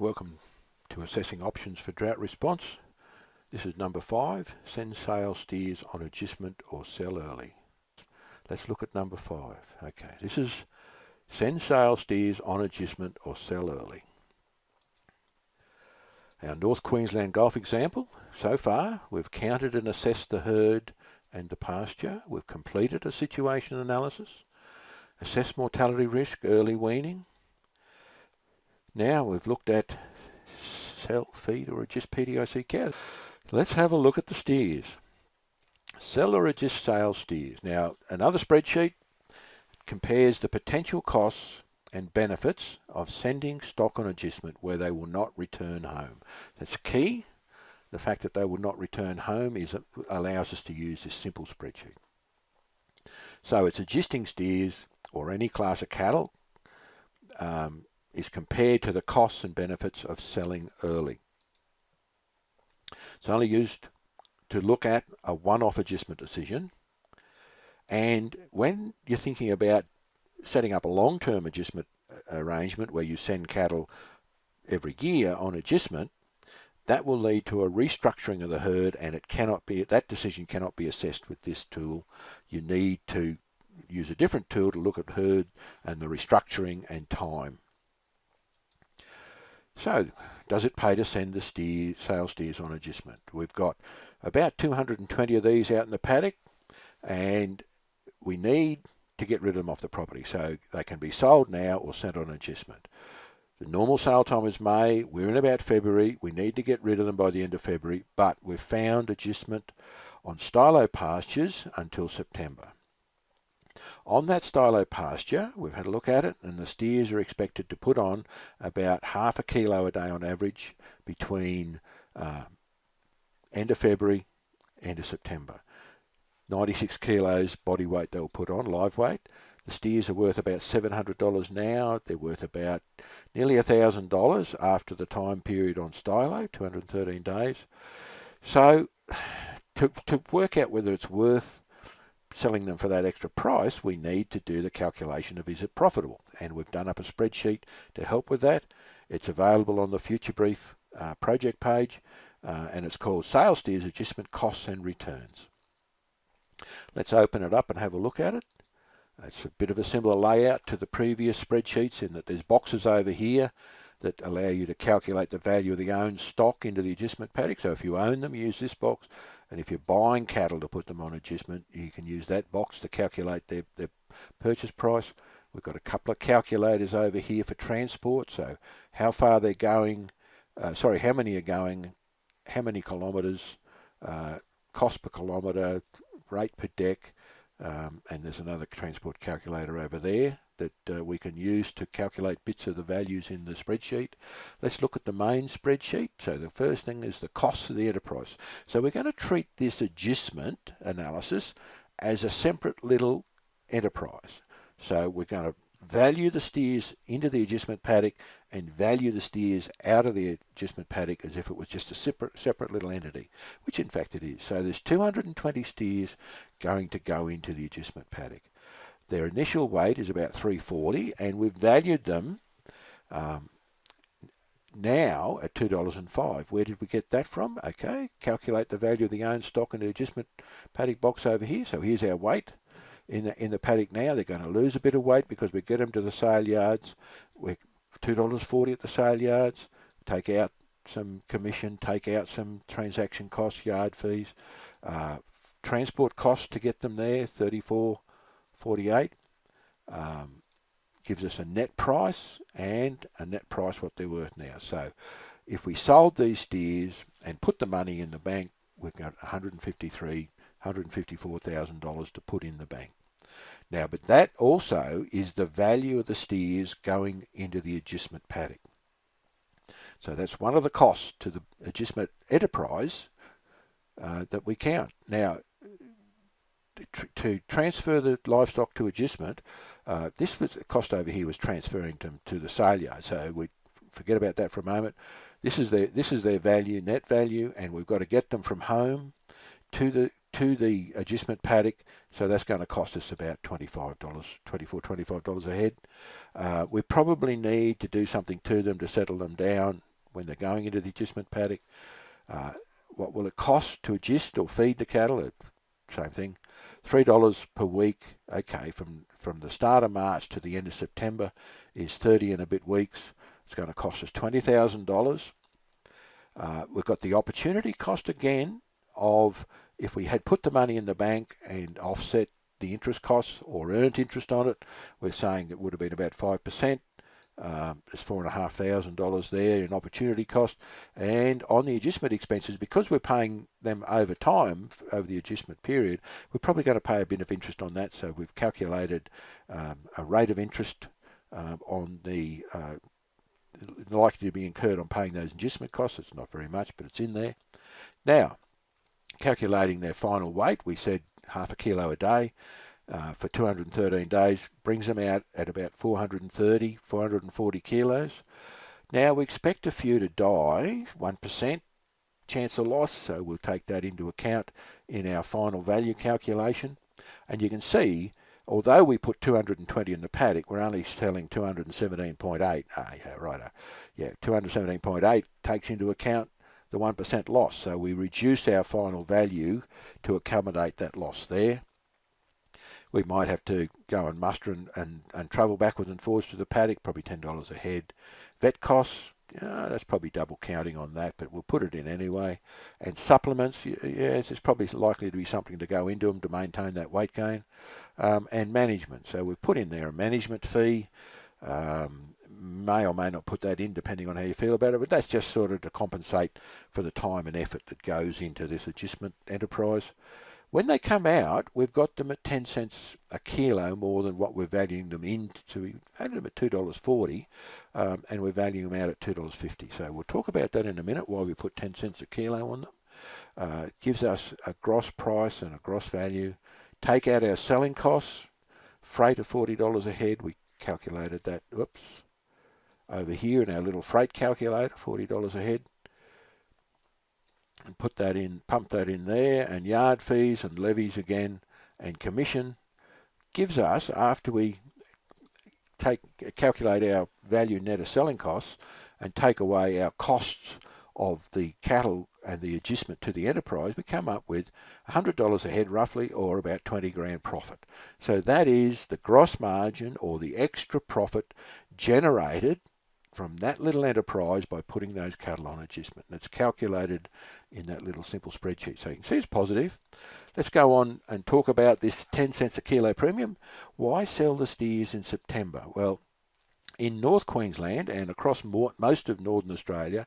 welcome to Assessing Options for Drought Response. This is number 5, send sale steers on agistment or sell early. Let's look at number 5. Okay, this is send sale steers on agistment or sell early. Our North Queensland Golf example, so far we've counted and assessed the herd and the pasture. We've completed a situation analysis, assessed mortality risk, early weaning. Now we've looked at sell, feed or agist PDIC cows. Let's have a look at the steers. Sell or agist sale steers. Now another spreadsheet compares the potential costs and benefits of sending stock on agistment where they will not return home. That's key. The fact that they will not return home allows us to use this simple spreadsheet. So it's agisting steers or any class of cattle is compared to the costs and benefits of selling early. It's only used to look at a one-off agistment decision, and when you're thinking about setting up a long-term agistment arrangement where you send cattle every year on agistment, that will lead to a restructuring of the herd, and that decision cannot be assessed with this tool. You need to use a different tool to look at herd and the restructuring and time. So, does it pay to send the sale steers on agistment? We've got about 220 of these out in the paddock, and we need to get rid of them off the property so they can be sold now or sent on agistment. The normal sale time is May. We're in about February. We need to get rid of them by the end of February, but we've found agistment on stylo pastures until September. On that stylo pasture, we've had a look at it, and the steers are expected to put on about half a kilo a day on average between end of February, end of September. 96 kilos body weight they'll put on, live weight. The steers are worth about $700 now. They're worth about nearly $1,000 after the time period on stylo, 213 days. So to work out whether it's worth selling them for that extra price, we need to do the calculation of is it profitable, and we've done up a spreadsheet to help with that. It's available on the Future Brief project page, and it's called Sale Steers Agistment Costs and Returns. Let's open it up and have a look at it. It's a bit of a similar layout to the previous spreadsheets in that there's boxes over here that allow you to calculate the value of the owned stock into the agistment paddock. So if you own them, use this box. And if you're buying cattle to put them on agistment, you can use that box to calculate their purchase price. We've got a couple of calculators over here for transport. So how far they're going, how many are going, how many kilometres, cost per kilometre, rate per deck, and there's another transport calculator over there that we can use to calculate bits of the values in the spreadsheet. Let's look at the main spreadsheet. So the first thing is the cost of the enterprise. So we're going to treat this agistment analysis as a separate little enterprise. So we're going to value the steers into the agistment paddock and value the steers out of the agistment paddock as if it was just a separate little entity, which in fact it is. So there's 220 steers going to go into the agistment paddock. Their initial weight is about 340, and we've valued them now at $2.05. Where did we get that from? Okay, calculate the value of the owned stock in the agistment paddock box over here. So here's our weight in the paddock now. They're going to lose a bit of weight because we get them to the sale yards. We're $2.40 at the sale yards. Take out some commission, take out some transaction costs, yard fees, transport costs to get them there, $34.48. Gives us a net price and a net price what they're worth now. So if we sold these steers and put the money in the bank, we've got $154,000 to put in the bank. Now, but that also is the value of the steers going into the agistment paddock. So that's one of the costs to the agistment enterprise that we count. Now, to transfer the livestock to agistment, this was the cost over here was transferring them to the sale yard. So we forget about that for a moment. This is their value, net value, and we've got to get them from home to the agistment paddock. So that's going to cost us about $25 a head. We probably need to do something to them to settle them down when they're going into the agistment paddock. What will it cost to agist or feed the cattle? Same thing. $3 per week. Okay, from the start of March to the end of September is 30 and a bit weeks. It's going to cost us $20,000. We've got the opportunity cost again of if we had put the money in the bank and offset the interest costs or earned interest on it, we're saying it would have been about 5%. There's $4,500 there in opportunity cost, and on the agistment expenses, because we're paying them over time, over the agistment period, we're probably going to pay a bit of interest on that. So we've calculated a rate of interest on the likely to be incurred on paying those agistment costs. It's not very much, but it's in there. Now, calculating their final weight, we said half a kilo a day. For 213 days, brings them out at about 440 kilos. Now, we expect a few to die, 1% chance of loss, so we'll take that into account in our final value calculation. And you can see, although we put 220 in the paddock, we're only selling 217.8. Yeah, 217.8 takes into account the 1% loss, so we reduce our final value to accommodate that loss there. We might have to go and muster and travel backwards and forwards to the paddock, probably $10 a head. Vet costs, that's probably double counting on that, but we'll put it in anyway. And supplements, yes, there's probably likely to be something to go into them to maintain that weight gain. And management, so we've put in there a management fee. May or may not put that in depending on how you feel about it, but that's just sort of to compensate for the time and effort that goes into this agistment enterprise. When they come out, we've got them at 10 cents a kilo more than what we're valuing them into. We valued them at $2.40, and we're valuing them out at $2.50. So we'll talk about that in a minute, why we put 10 cents a kilo on them. It gives us a gross price and a gross value. Take out our selling costs, freight of $40 a head. We calculated that, over here in our little freight calculator, $40 a head. And put that in, pump that in there, and yard fees and levies again, and commission gives us, after we calculate our value net of selling costs and take away our costs of the cattle and the agistment to the enterprise, we come up with $100 a head roughly, or about 20 grand profit. So that is the gross margin or the extra profit generated from that little enterprise by putting those cattle on agistment. And it's calculated in that little simple spreadsheet. So you can see it's positive. Let's go on and talk about this 10 cents a kilo premium. Why sell the steers in September? Well, in North Queensland and across most of Northern Australia,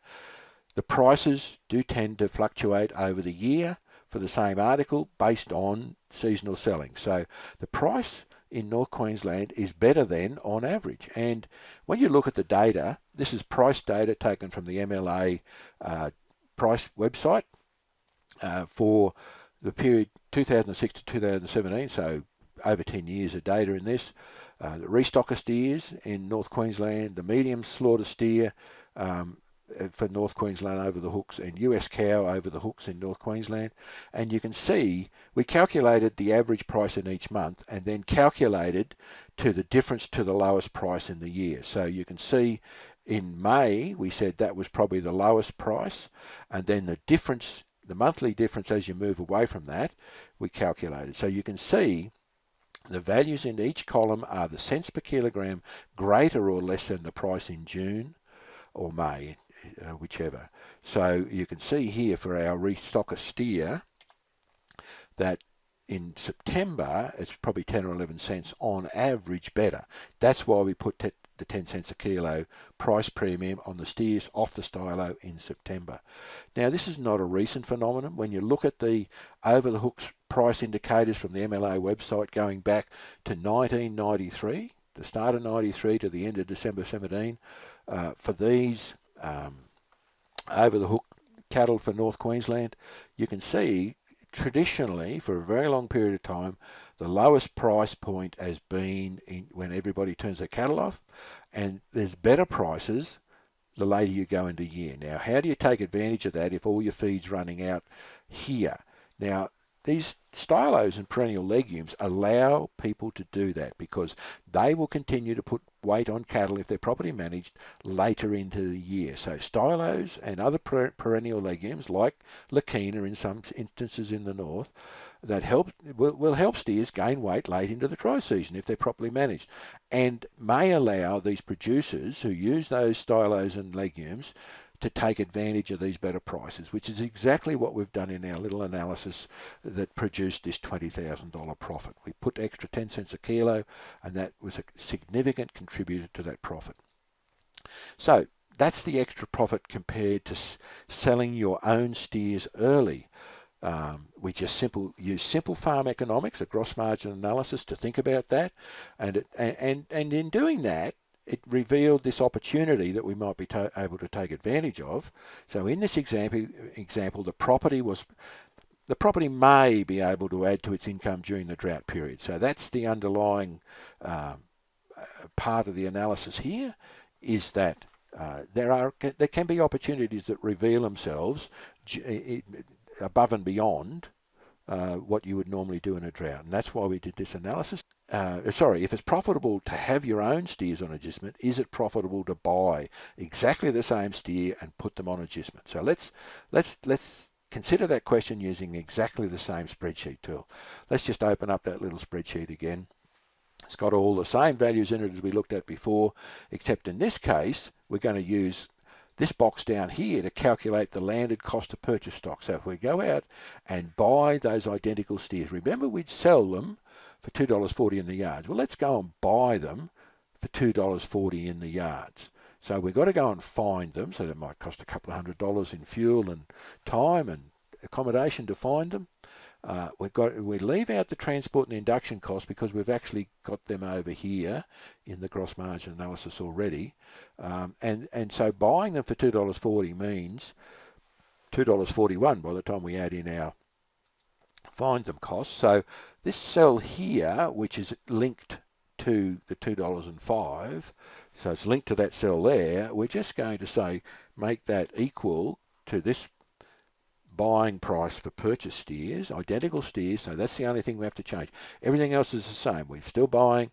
the prices do tend to fluctuate over the year for the same article based on seasonal selling. So the price in North Queensland is better than on average. And when you look at the data, this is price data taken from the MLA price website for the period 2006 to 2017, so over 10 years of data in this. The restocker steers in North Queensland, the medium slaughter steer for North Queensland over the hooks, and US cow over the hooks in North Queensland. And you can see we calculated the average price in each month and then calculated to the difference to the lowest price in the year. So you can see in May we said that was probably the lowest price, and then the difference, the monthly difference as you move away from that, we calculated. So you can see the values in each column are the cents per kilogram greater or less than the price in June or May, whichever. So you can see here for our restocker steer that in September it's probably 10 or 11 cents on average better. That's why we put the 10 cents a kilo price premium on the steers off the stylo in September. Now this is not a recent phenomenon. When you look at the over the hooks price indicators from the MLA website going back to 1993, the start of 93 to the end of December 17, for these over the hook cattle for North Queensland, you can see traditionally for a very long period of time the lowest price point has been when everybody turns their cattle off, and there's better prices the later you go into year. Now how do you take advantage of that if all your feed's running out here? Now these stylos and perennial legumes allow people to do that because they will continue to put weight on cattle if they're properly managed later into the year. So stylos and other perennial legumes like Leucaena in some instances in the north that will help steers gain weight late into the dry season if they're properly managed, and may allow these producers who use those stylos and legumes to take advantage of these better prices, which is exactly what we've done in our little analysis that produced this $20,000 profit. We put extra 10 cents a kilo, and that was a significant contributor to that profit. So that's the extra profit compared to selling your own steers early. We just use simple farm economics, a gross margin analysis to think about that, and in doing that, it revealed this opportunity that we might be able to take advantage of. So in this example, the property may be able to add to its income during the drought period. So that's the underlying part of the analysis here, is that there can be opportunities that reveal themselves above and beyond what you would normally do in a drought, and that's why we did this analysis. If it's profitable to have your own steers on agistment, is it profitable to buy exactly the same steer and put them on agistment? So let's consider that question using exactly the same spreadsheet tool. Let's just open up that little spreadsheet again. It's got all the same values in it as we looked at before, except in this case, we're going to use this box down here to calculate the landed cost of purchase stock. So if we go out and buy those identical steers, remember we'd sell them for $2.40 in the yards. Well, let's go and buy them for $2.40 in the yards. So we've got to go and find them. So that might cost a couple of $100 in fuel and time and accommodation to find them. We leave out the transport and the induction costs because we've actually got them over here in the gross margin analysis already. And so buying them for $2.40 means $2.41 by the time we add in our find them costs. So this cell here, which is linked to the $2.05, so it's linked to that cell there, we're just going to say make that equal to this buying price for purchase steers, identical steers, so that's the only thing we have to change. Everything else is the same. We're still buying,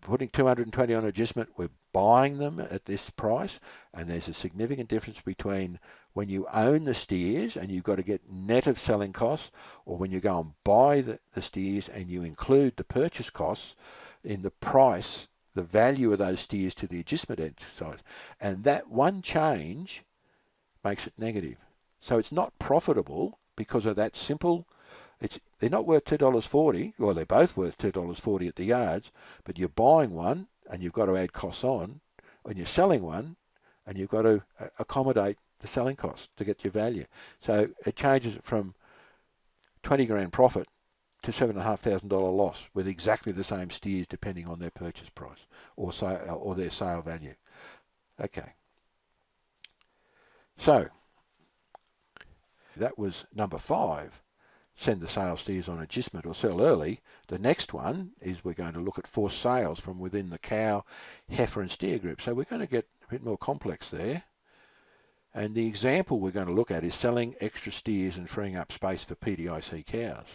putting 220 on agistment, we're buying them at this price, and there's a significant difference between when you own the steers and you've got to get net of selling costs, or when you go and buy the steers and you include the purchase costs in the price, the value of those steers to the agistment exercise. And that one change makes it negative. So it's not profitable because of that simple. They're not worth $2.40. Well, they're both worth $2.40 at the yards, but you're buying one and you've got to add costs on, and you're selling one and you've got to accommodate the selling costs to get your value. So it changes it from 20 grand profit to $7,500 loss with exactly the same steers depending on their purchase price or their sale value. Okay. So that was number 5. Send the sale steers on agistment or sell early. The next one is we're going to look at forced sales from within the cow, heifer and steer group. So we're going to get a bit more complex there. And the example we're going to look at is selling extra steers and freeing up space for PDIC cows.